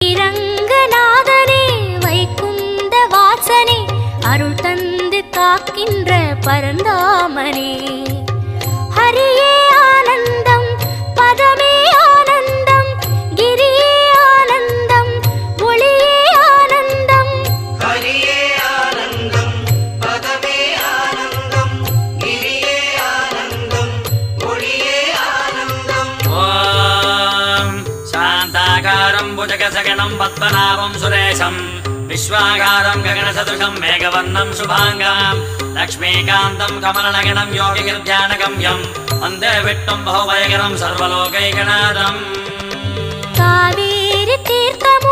ஸ்ரீரங்கநாதனே வைகுந்த வாசனே அருள் தந்து காக்கின்ற பரந்தாமனே ஹரியே ஆனந்தம் பதமே ஆனந்தம் கிரியே ஆனந்தம் ஒளியே ஆனந்தம் ஹரியே ஆனந்தம் பதமே ஆனந்தம் கிரியே ஆனந்தம் ஒளியே ஆனந்தம். ஓம் சாந்தாகாரம் புஜகசகணம் பத்மநாபம் சுரேஷம் விஸ்வாகாரம் ககனசதுஷம் மேகவர்ணம் சுபாங்கம் லக்ஷ்மீகாந்தம் கமலநகனம் யோகிகிர்த்தியானகம்யம் வந்தே விட்டும் பகுவயகரம் சர்வலோகைகநாதம். காவேரி தீர்த்தம்